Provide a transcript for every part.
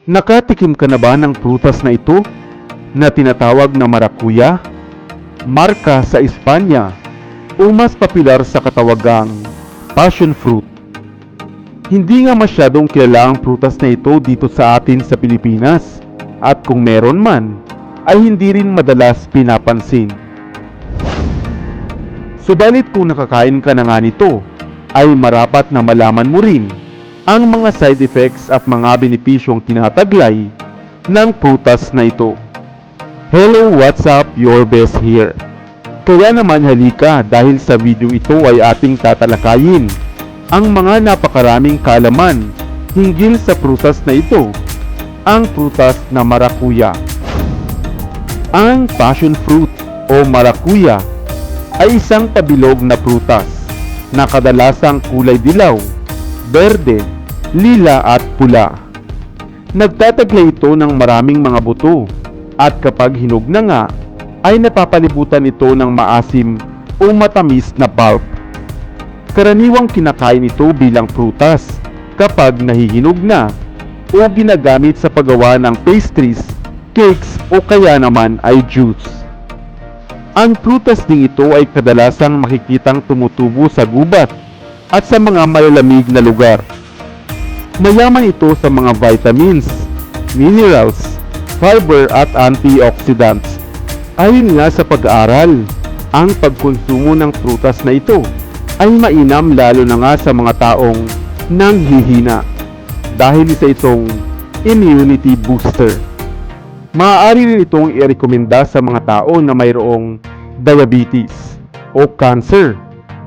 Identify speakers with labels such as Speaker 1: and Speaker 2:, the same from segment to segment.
Speaker 1: Nakatikim ka na ba ng prutas na ito na tinatawag na marakuya? Marka sa Espanya o mas popular sa katawagang passion fruit. Hindi nga masyadong kilala ang prutas na ito dito sa atin sa Pilipinas at kung meron man ay hindi rin madalas pinapansin. Subalit kung nakakain ka na nga nito ay marapat na malaman mo rin ang mga side effects at mga benepisyong tinataglay ng prutas na ito. Hello, what's up? Your best here. Kaya naman halika dahil sa video ito ay ating tatalakayin ang mga napakaraming kaalaman hinggil sa prutas na ito, ang prutas na marakuya. Ang passion fruit o marakuya ay isang pabilog na prutas na kadalasang kulay dilaw, berde, lila at pula. Nagtataglay ito ng maraming mga buto at kapag hinog na nga ay napapalibutan ito ng maasim o matamis na pulp. Karaniwang kinakain ito bilang prutas kapag nahihinog na o ginagamit sa paggawa ng pastries, cakes o kaya naman ay juice. Ang prutas ding ito ay kadalasang makikitang tumutubo sa gubat at sa mga malalamig na lugar. Mayaman ito sa mga vitamins, minerals, fiber at antioxidants. Ayon nga sa pag-aaral, ang pagkonsumo ng prutas na ito ay mainam lalo na nga sa mga taong nanghihina dahil isa itong immunity booster. Maaari rin itong irekomenda sa mga tao na mayroong diabetes o cancer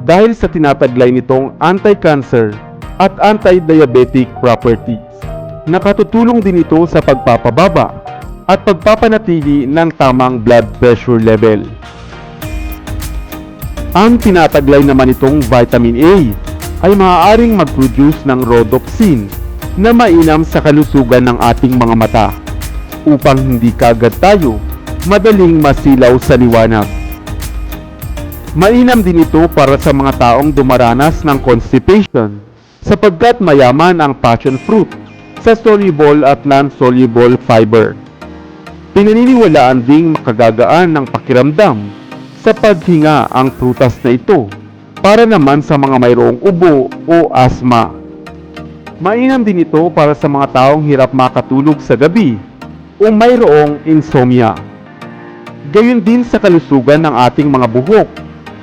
Speaker 1: dahil sa tinataglay nitong anti-cancer at anti-diabetic properties. Nakatutulong din ito sa pagpapababa at pagpapanatili ng tamang blood pressure level. Ang tinataglay naman itong vitamin A ay maaaring mag-produce ng rhodopsin na mainam sa kalusugan ng ating mga mata upang hindi kagad tayo madaling masilaw sa liwanag. Mainam din ito para sa mga taong dumaranas ng constipation sapagkat mayaman ang passion fruit sa soluble at non-soluble fiber. Pinaniniwalaan ding makagagaan ng pakiramdam sa paghinga ang prutas na ito para naman sa mga mayroong ubo o asma. Mainam din ito para sa mga taong hirap makatulog sa gabi o mayroong insomnia. Gayon din sa kalusugan ng ating mga buhok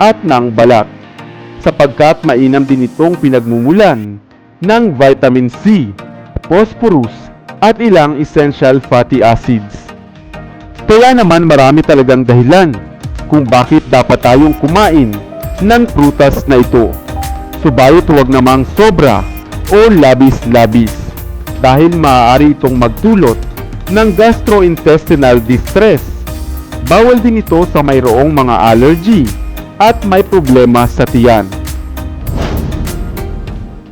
Speaker 1: at ng balat sapagkat mainam din itong pinagmumulan ng vitamin C, phosphorus at ilang essential fatty acids. Kaya naman marami talagang dahilan kung bakit dapat tayong kumain ng prutas na ito. Subalit huwag namang sobra o labis-labis dahil maaari itong magdulot ng gastrointestinal distress. Bawal din ito sa mayroong mga allergy at may problema sa tiyan.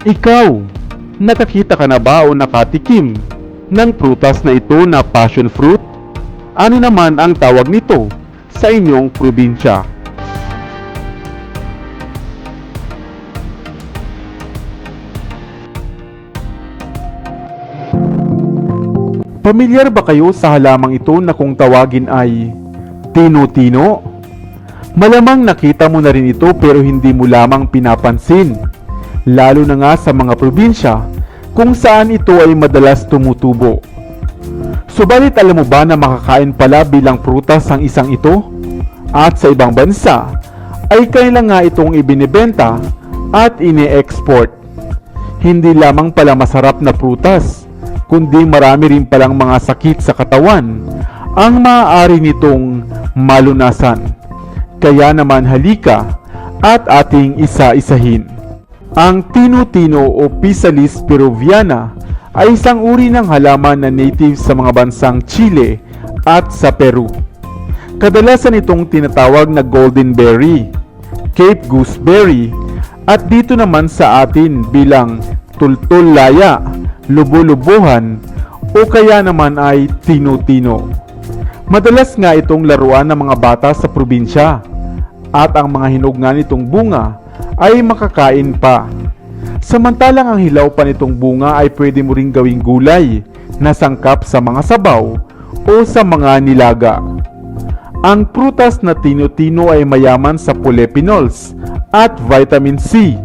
Speaker 1: Ikaw, nakakita ka na ba o nakatikim ng prutas na ito na passion fruit? Ano naman ang tawag nito sa inyong probinsya? Pamilyar ba kayo sa halamang ito na kung tawagin ay tino-tino? Malamang nakita mo na rin ito pero hindi mo lamang pinapansin, lalo na nga sa mga probinsya kung saan ito ay madalas tumutubo. Subalit alam mo ba na makakain pala bilang prutas ang isang ito? At sa ibang bansa ay kailan nga itong ibinibenta at ini-export. Hindi lamang pala masarap na prutas, kundi marami rin palang mga sakit sa katawan ang maaari nitong malunasan. Kaya naman halika at ating isa-isahin. Ang tino-tino o Physalis peruviana ay isang uri ng halaman na native sa mga bansang Chile at sa Peru. Kadalasan itong tinatawag na golden berry, Cape gooseberry, at dito naman sa atin bilang tultol-laya, lubo-lubuhan, o kaya naman ay tino-tino. Madalas nga itong laruan ng mga bata sa probinsya at ang mga hinog nga nitong bunga ay makakain pa. Samantalang ang hilaw pa nitong bunga ay pwede mo ring gawing gulay na sangkap sa mga sabaw o sa mga nilaga. Ang prutas na tino-tino ay mayaman sa polyphenols at vitamin C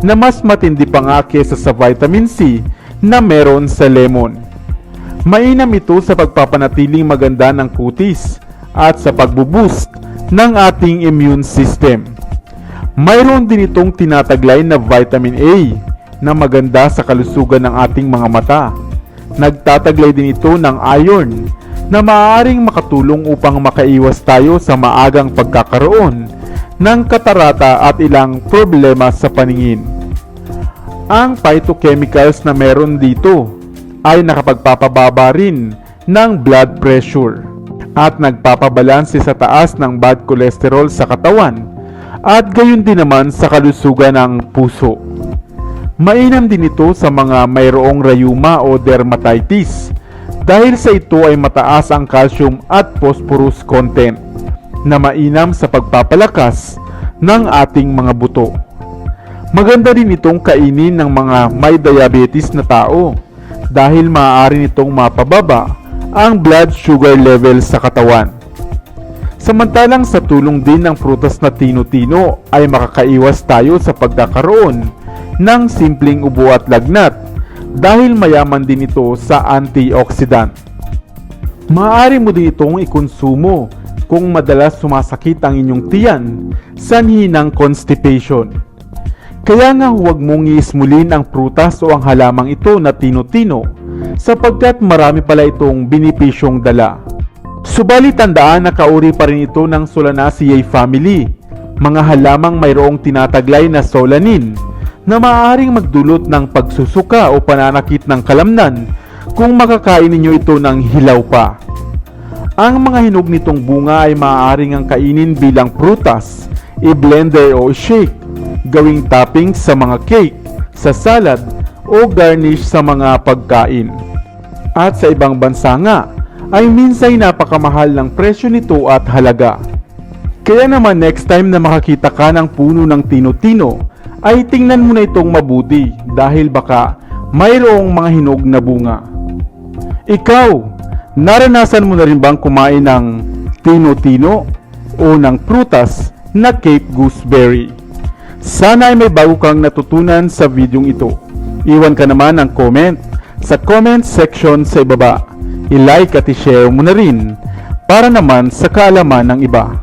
Speaker 1: na mas matindi pa nga kesa sa vitamin C na meron sa lemon. Mainam ito sa pagpapanatiling maganda ng kutis at sa pagbuboost ng ating immune system. Mayroon din itong tinataglay na vitamin A na maganda sa kalusugan ng ating mga mata. Nagtataglay din ito ng iron na maaaring makatulong upang makaiwas tayo sa maagang pagkakaroon ng katarata at ilang problema sa paningin. Ang phytochemicals na meron dito ay nakapagpapababa rin ng blood pressure at nagpapabalanse sa taas ng bad cholesterol sa katawan at gayon din naman sa kalusugan ng puso. Mainam din ito sa mga mayroong rayuma o dermatitis dahil sa ito ay mataas ang calcium at phosphorus content na mainam sa pagpapalakas ng ating mga buto. Maganda rin itong kainin ng mga may diabetes na tao dahil maaari nitong mapababa ang blood sugar level sa katawan. Samantalang sa tulong din ng prutas na tino-tino ay makakaiwas tayo sa pagkakaroon ng simpleng ubo at lagnat dahil mayaman din ito sa antioxidant. Maaari mo din itong ikonsumo kung madalas sumasakit ang inyong tiyan, sanhi ng constipation. Kaya nga huwag mong iismulin ang prutas o ang halamang ito na tino-tino sapagkat marami pala itong binipisyong dala. Subalit tandaan na kauri pa rin ito ng Solanaceae family, mga halamang mayroong tinataglay na solanin na maaaring magdulot ng pagsusuka o pananakit ng kalamnan kung makakain ninyo ito ng hilaw pa. Ang mga hinog nitong bunga ay maaaring ang kainin bilang prutas, i-blender o shake, gawing topping sa mga cake, sa salad o garnish sa mga pagkain. At sa ibang bansa nga, ay minsay napakamahal ng presyo nito at halaga. Kaya naman next time na makakita ka ng puno ng tino-tino, ay tingnan mo na itong mabuti dahil baka mayroong mga hinog na bunga. Ikaw, naranasan mo na rin bang kumain ng tino-tino o ng prutas na Cape Gooseberry? Sana ay may bago kang natutunan sa videong ito. Iwan ka naman ng comment sa comment section sa ibaba. I-like at i-share mo na rin para naman sa kaalaman ng iba.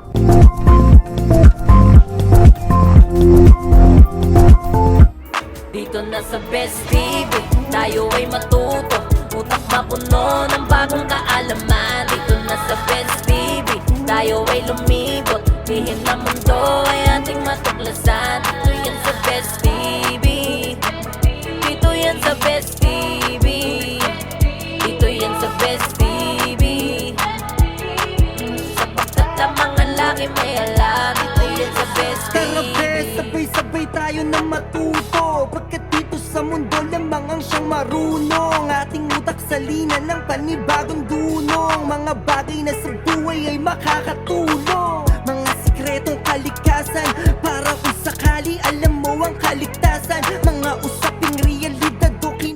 Speaker 2: Dito na sa Best TV, tayo ay matuto, utak mapuno ng bagong kaalaman. Dito na sa Best TV, tayo ay lumibot, lihim na mundo ay ating matuklasan. Dito yan sa Best TV, dito yan sa Best TV, dito yan sa Best TV, sapagkat ang mga laki may alam. Dito yan sa Best
Speaker 3: Tara
Speaker 2: TV.
Speaker 3: bes, sabay-sabay tayo na matuto Pagkat dito sa mundo lamang ang siyang marunong Ating utak salina ng panibagong dunong Mga bagay na sa buhay ay makakatulong